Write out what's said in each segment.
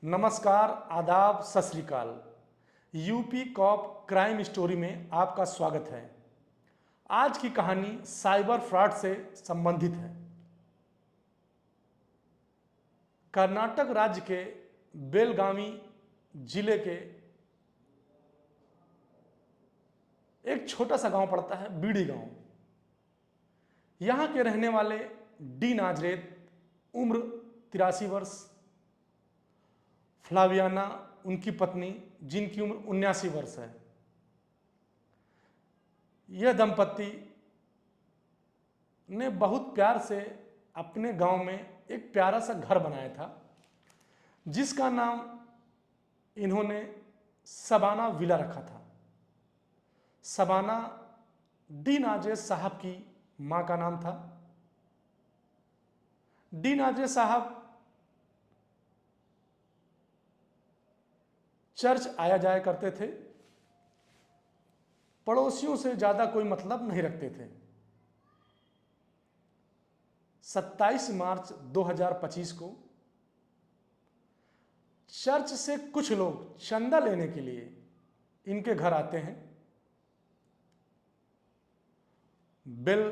नमस्कार, आदाब, सत श्री अकाल। यूपी कॉप क्राइम स्टोरी में आपका स्वागत है। आज की कहानी साइबर फ्रॉड से संबंधित है। कर्नाटक राज्य के बेलगावी जिले के एक छोटा सा गांव पड़ता है, बीड़ी गांव। यहां के रहने वाले डी नाजरेत, उम्र 83 वर्ष, फ्लावियाना उनकी पत्नी जिनकी उम्र 79 वर्ष है। यह दंपत्ति ने बहुत प्यार से अपने गांव में एक प्यारा सा घर बनाया था, जिसका नाम इन्होंने सबाना विला रखा था। सबाना डी नाजरेत साहब की मां का नाम था। डी नाजरेत साहब चर्च आया जाया करते थे, पड़ोसियों से ज्यादा कोई मतलब नहीं रखते थे। 27 मार्च 2025 को चर्च से कुछ लोग चंदा लेने के लिए इनके घर आते हैं। बेल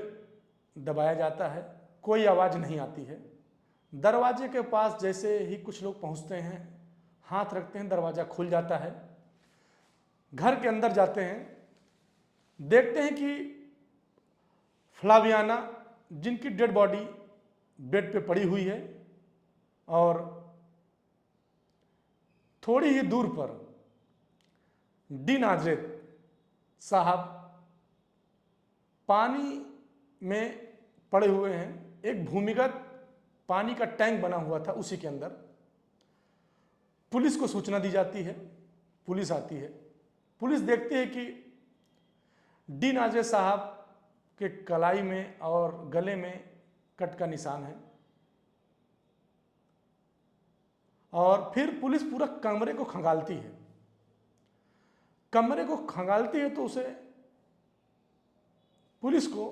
दबाया जाता है, कोई आवाज नहीं आती है। दरवाजे के पास जैसे ही कुछ लोग पहुंचते हैं, हाथ रखते हैं, दरवाजा खुल जाता है। घर के अंदर जाते हैं, देखते हैं कि फ्लावियाना, जिनकी डेड बॉडी बेड पे पड़ी हुई है, और थोड़ी ही दूर पर डी नाजरेत साहब पानी में पड़े हुए हैं। एक भूमिगत पानी का टैंक बना हुआ था, उसी के अंदर। पुलिस को सूचना दी जाती है, पुलिस आती है। पुलिस देखती है कि डी नाजरेत साहब के कलाई में और गले में कट का निशान है, और फिर पुलिस पूरा कमरे को खंगालती है। कमरे को खंगालती है तो उसे पुलिस को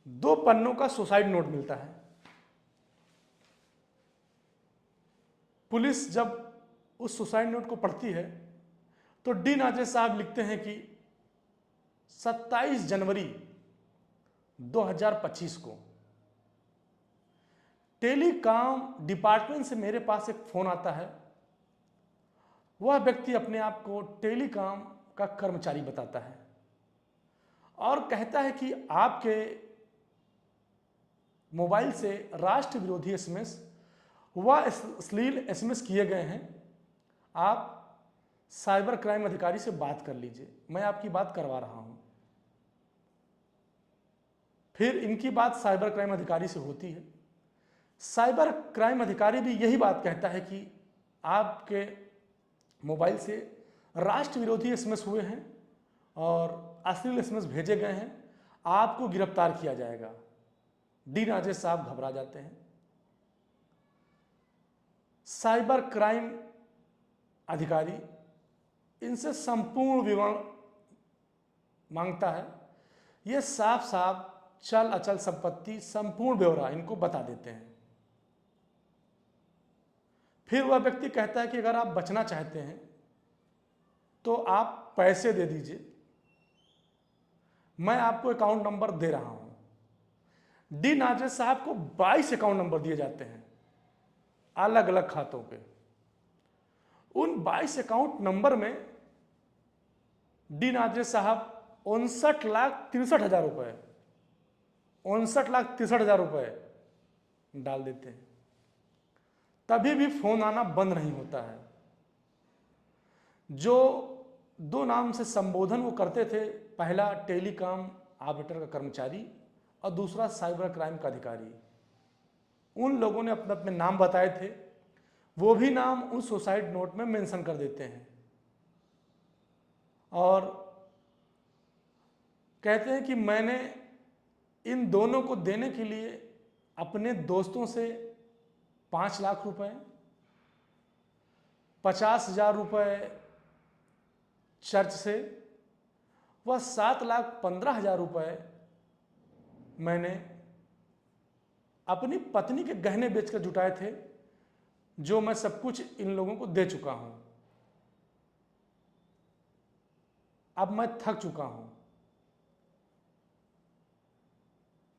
2 पन्नों का सुसाइड नोट मिलता है। पुलिस जब उस सुसाइड नोट को पढ़ती है तो डी नाजरेत साहब लिखते हैं कि 27 जनवरी 2025 को टेलीकॉम डिपार्टमेंट से मेरे पास एक फोन आता है। वह व्यक्ति अपने आप को टेलीकॉम का कर्मचारी बताता है और कहता है कि आपके मोबाइल से राष्ट्र विरोधी एसएमएस व अश्लील एसएमएस किए गए हैं। आप साइबर क्राइम अधिकारी से बात कर लीजिए, मैं आपकी बात करवा रहा हूं। फिर इनकी बात साइबर क्राइम अधिकारी से होती है। साइबर क्राइम अधिकारी भी यही बात कहता है कि आपके मोबाइल से राष्ट्र विरोधी एसएमएस हुए हैं और अश्लील एसएमएस भेजे गए हैं, आपको गिरफ्तार किया जाएगा। डी नाजरेत साहब घबरा जाते हैं। साइबर क्राइम अधिकारी इनसे संपूर्ण विवरण मांगता है। ये साफ साफ चल अचल संपत्ति संपूर्ण ब्यौरा इनको बता देते हैं। फिर वह व्यक्ति कहता है कि अगर आप बचना चाहते हैं तो आप पैसे दे दीजिए, मैं आपको अकाउंट नंबर दे रहा हूं। डी नाजरेत साहब को 22 अकाउंट नंबर दिए जाते हैं, अलग अलग खातों के। उन 22 अकाउंट नंबर में डी नाजरेत साहब 59,63,000 रुपए 59,63,000 रुपए डाल देते हैं। तभी भी फोन आना बंद नहीं होता है। जो 2 नाम से संबोधन वो करते थे, पहला टेलीकॉम ऑपरेटर का कर्मचारी और दूसरा साइबर क्राइम का अधिकारी, उन लोगों ने अपने अपने नाम बताए थे। वो भी नाम उस सुसाइड नोट में मेंशन कर देते हैं और कहते हैं कि मैंने इन दोनों को देने के लिए अपने दोस्तों से 5 लाख रुपए, 50,000 रुपए चर्च से, वह 7,15,000 रुपए मैंने अपनी पत्नी के गहने बेचकर जुटाए थे। जो मैं सब कुछ इन लोगों को दे चुका हूं। अब मैं थक चुका हूं।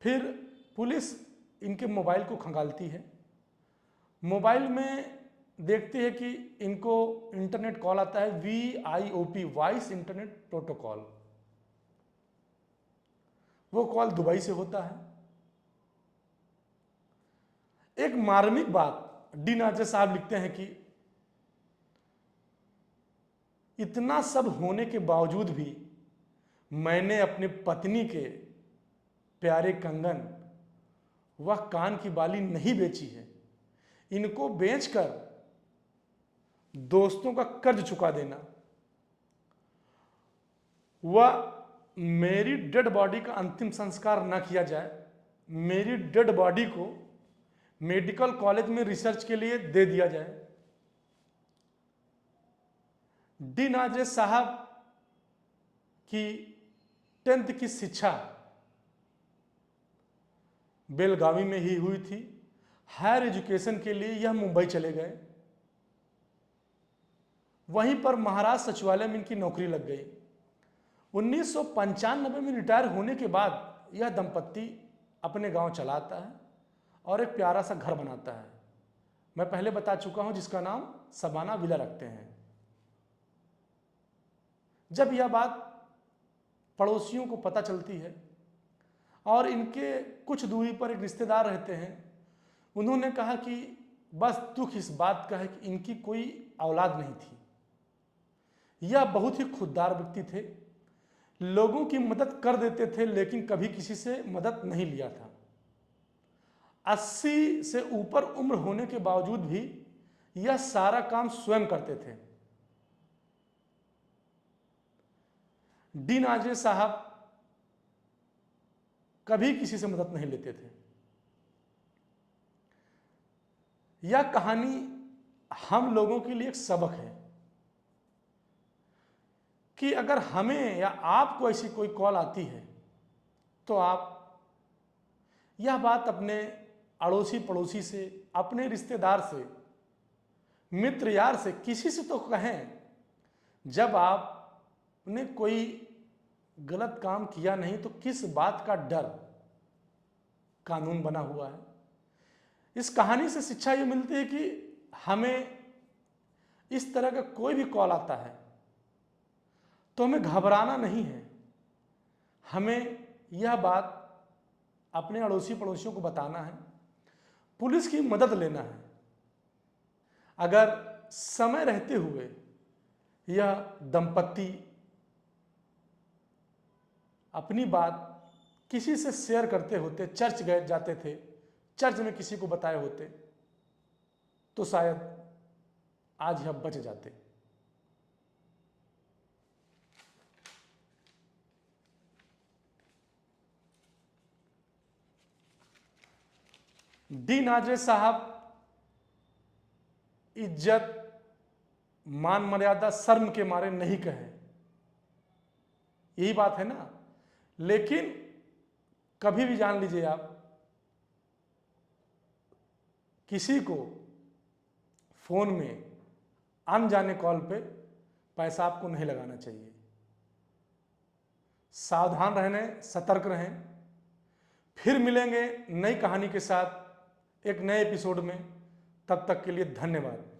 फिर पुलिस इनके मोबाइल को खंगालती है। मोबाइल में देखती है कि इनको इंटरनेट कॉल आता है, VIOP, वॉइस इंटरनेट प्रोटोकॉल। वो कॉल दुबई से होता है। एक मार्मिक बात डी नाजिर साहब लिखते हैं कि इतना सब होने के बावजूद भी मैंने अपनी पत्नी के प्यारे कंगन व कान की बाली नहीं बेची है। इनको बेचकर दोस्तों का कर्ज चुका देना व मेरी डेड बॉडी का अंतिम संस्कार न किया जाए, मेरी डेड बॉडी को मेडिकल कॉलेज में रिसर्च के लिए दे दिया जाए। डी नाजिर साहब की 10th की शिक्षा बेलगावी में ही हुई थी। हायर एजुकेशन के लिए यह मुंबई चले गए। वहीं पर महाराज सचिवालय में इनकी नौकरी लग गई। 1995 में रिटायर होने के बाद यह दंपत्ति अपने गांव चला आता है और एक प्यारा सा घर बनाता है। मैं पहले बता चुका हूं, जिसका नाम सबाना विला रखते हैं। जब यह बात पड़ोसियों को पता चलती है और इनके कुछ दूरी पर एक रिश्तेदार रहते हैं, उन्होंने कहा कि बस दुख इस बात का है कि इनकी कोई औलाद नहीं थी। यह बहुत ही खुददार व्यक्ति थे, लोगों की मदद कर देते थे, लेकिन कभी किसी से मदद नहीं लिया था। 80 से ऊपर उम्र होने के बावजूद भी यह सारा काम स्वयं करते थे। डी नाजिर साहब कभी किसी से मदद नहीं लेते थे। यह कहानी हम लोगों के लिए एक सबक है कि अगर हमें या आपको ऐसी कोई कॉल आती है तो आप यह बात अपने अड़ोसी पड़ोसी से, अपने रिश्तेदार से, मित्र यार से, किसी से तो कहें। जब आपने कोई गलत काम किया नहीं तो किस बात का डर, कानून बना हुआ है। इस कहानी से शिक्षा ये मिलती है कि हमें इस तरह का कोई भी कॉल आता है तो हमें घबराना नहीं है। हमें यह बात अपने अड़ोसी पड़ोसियों को बताना है, पुलिस की मदद लेना है। अगर समय रहते हुए यह दंपत्ति अपनी बात किसी से शेयर करते होते, चर्च गए जाते थे, चर्च में किसी को बताए होते, तो शायद आज यह बच जाते। डी नाजिर साहब इज्जत, मान मर्यादा, शर्म के मारे नहीं कहे, यही बात है ना। लेकिन कभी भी जान लीजिए आप, किसी को फोन में अनजाने कॉल पे पैसा आपको नहीं लगाना चाहिए। सावधान रहने, सतर्क रहें। फिर मिलेंगे नई कहानी के साथ एक नए एपिसोड में। तब तक के लिए धन्यवाद।